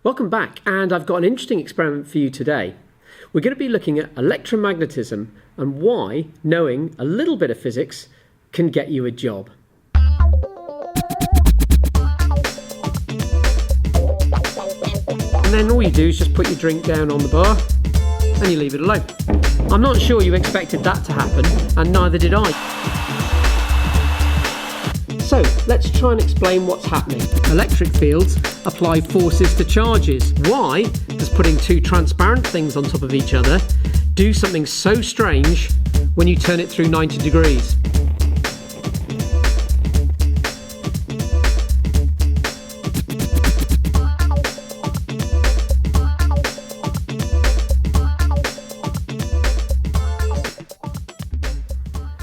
Welcome back, and I've got an interesting experiment for you today. We're going to be looking at electromagnetism and why knowing a little bit of physics can get you a job. And then all you do is just put your drink down on the bar and you leave it alone. I'm not sure you expected that to happen, and neither did I. So let's try and explain what's happening. Electric fields apply forces to charges. Why does putting two transparent things on top of each other do something so strange when you turn it through 90 degrees?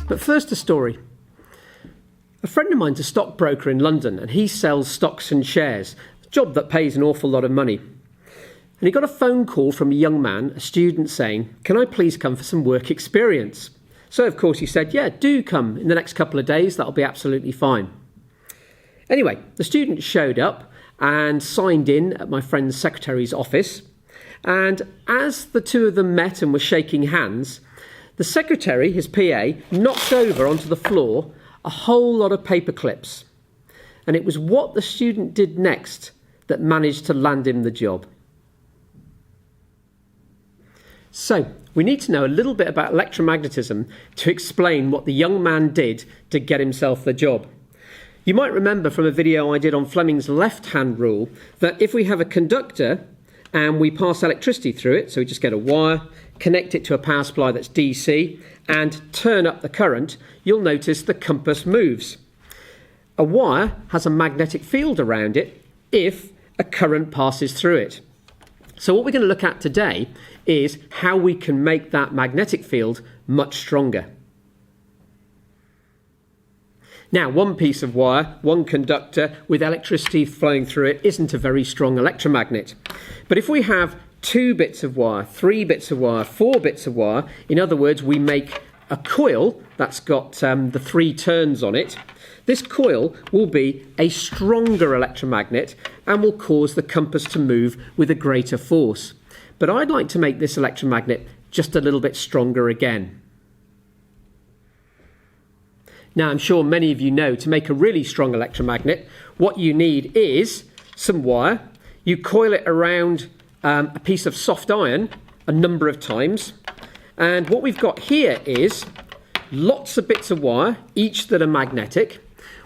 But first, a story. A friend of mine's a stockbroker in London, and he sells stocks and shares, a job that pays an awful lot of money. And he got a phone call from a young man, a student, saying, "Can I please come for some work experience?" So of course he said, "Yeah, do come in the next couple of days, that'll be absolutely fine." Anyway, the student showed up and signed in at my friend's secretary's office, and as the two of them met and were shaking hands, the secretary, his PA, knocked over onto the floor a whole lot of paper clips. And it was what the student did next that managed to land him the job. So, we need to know a little bit about electromagnetism to explain what the young man did to get himself the job. You might remember from a video I did on Fleming's left-hand rule that if we have a conductor and we pass electricity through it, so we just get a wire, connect it to a power supply that's DC, and turn up the current, you'll notice the compass moves. A wire has a magnetic field around it if a current passes through it. So what we're going to look at today is how we can make that magnetic field much stronger. Now, one piece of wire, one conductor with electricity flowing through it isn't a very strong electromagnet. But if we have 2 bits of wire, 3 bits of wire, 4 bits of wire, in other words, we make a coil that's got the 3 turns on it, this coil will be a stronger electromagnet and will cause the compass to move with a greater force. But I'd like to make this electromagnet just a little bit stronger again. Now, I'm sure many of you know to make a really strong electromagnet, what you need is some wire. You coil it around a piece of soft iron a number of times. And what we've got here is lots of bits of wire, each that are magnetic.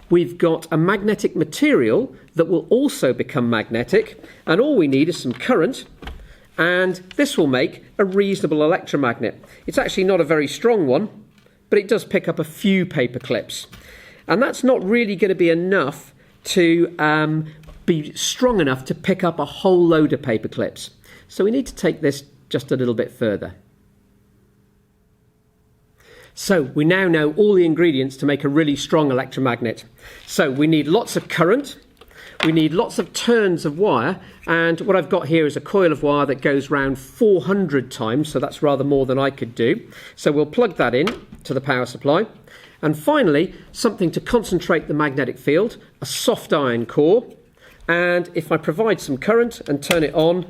We've got a magnetic material that will also become magnetic. And all we need is some current. And this will make a reasonable electromagnet. It's actually not a very strong one, but it does pick up a few paper clips. And that's not really going to be enough to be strong enough to pick up a whole load of paper clips. So we need to take this just a little bit further. So we now know all the ingredients to make a really strong electromagnet. So we need lots of current, we need lots of turns of wire, and what I've got here is a coil of wire that goes round 400 times, so that's rather more than I could do. So we'll plug that in to the power supply. And finally, something to concentrate the magnetic field, a soft iron core. And if I provide some current and turn it on,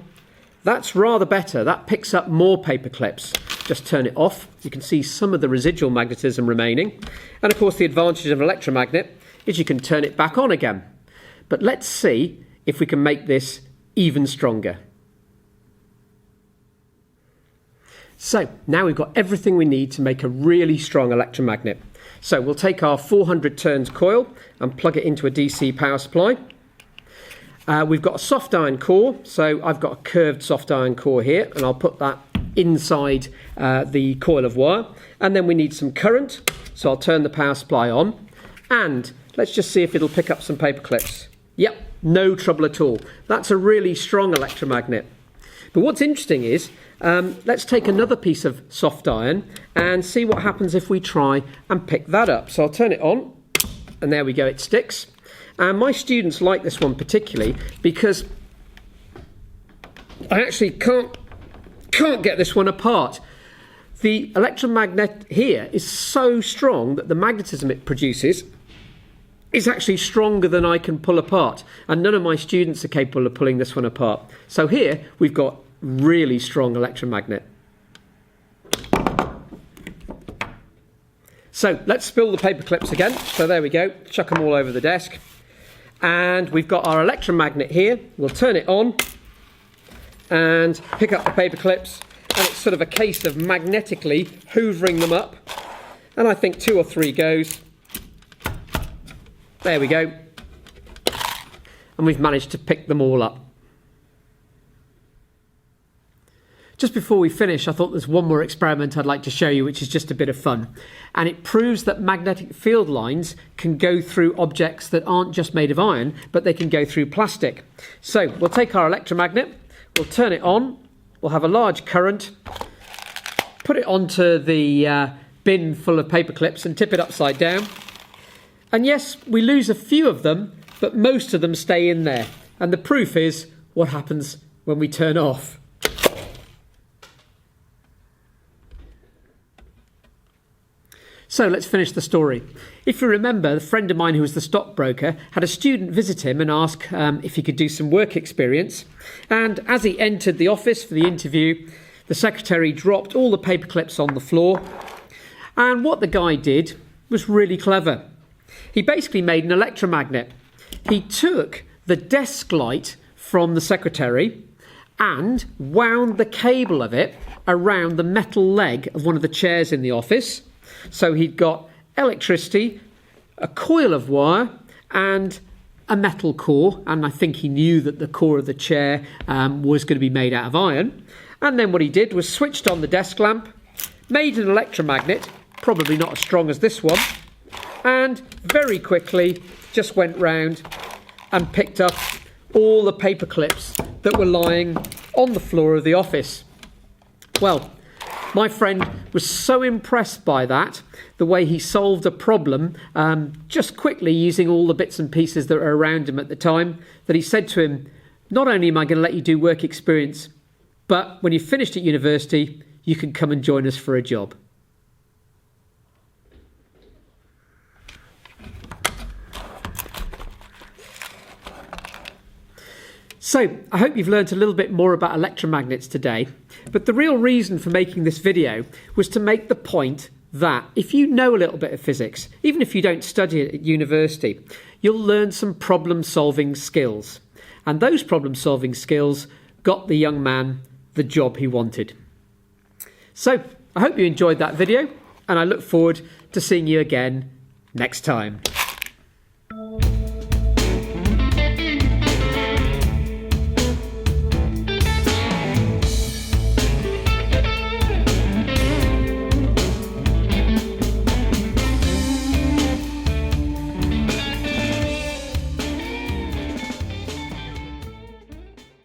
that's rather better. That picks up more paper clips. Just turn it off. You can see some of the residual magnetism remaining. And of course, the advantage of an electromagnet is you can turn it back on again. But let's see if we can make this even stronger. So now we've got everything we need to make a really strong electromagnet. So we'll take our 400 turns coil and plug it into a DC power supply. We've got a soft iron core, so I've got a curved soft iron core here, and I'll put that inside the coil of wire. And then we need some current, so I'll turn the power supply on, and let's just see if it'll pick up some paper clips. Yep, no trouble at all. That's a really strong electromagnet. But what's interesting is, let's take another piece of soft iron and see what happens if we try and pick that up. So I'll turn it on, and there we go, it sticks. And my students like this one particularly because I actually can't get this one apart. The electromagnet here is so strong that the magnetism it produces is actually stronger than I can pull apart, and none of my students are capable of pulling this one apart. So here we've got really strong electromagnet. So let's spill the paper clips again. So there we go, chuck them all over the desk. And we've got our electromagnet here. We'll turn it on and pick up the paper clips, and it's sort of a case of magnetically hoovering them up. And I think 2 or 3 goes. There we go. And we've managed to pick them all up. Just before we finish, I thought there's one more experiment I'd like to show you, which is just a bit of fun. And it proves that magnetic field lines can go through objects that aren't just made of iron, but they can go through plastic. So we'll take our electromagnet, we'll turn it on, we'll have a large current, put it onto the bin full of paper clips and tip it upside down. And yes, we lose a few of them, but most of them stay in there. And the proof is what happens when we turn off. So let's finish the story. If you remember, a friend of mine who was the stockbroker had a student visit him and ask if he could do some work experience. And as he entered the office for the interview, the secretary dropped all the paper clips on the floor. And what the guy did was really clever. He basically made an electromagnet. He took the desk light from the secretary and wound the cable of it around the metal leg of one of the chairs in the office. So he'd got electricity, a coil of wire and a metal core, and I think he knew that the core of the chair was going to be made out of iron. And then what he did was switched on the desk lamp, made an electromagnet, probably not as strong as this one, and very quickly just went round and picked up all the paper clips that were lying on the floor of the office. Well, my friend was so impressed by that, the way he solved a problem just quickly using all the bits and pieces that were around him at the time, that he said to him, not only am I going to let you do work experience, but when you've finished at university, you can come and join us for a job. So, I hope you've learned a little bit more about electromagnets today, but the real reason for making this video was to make the point that if you know a little bit of physics, even if you don't study it at university, you'll learn some problem-solving skills. And those problem-solving skills got the young man the job he wanted. So, I hope you enjoyed that video, and I look forward to seeing you again next time.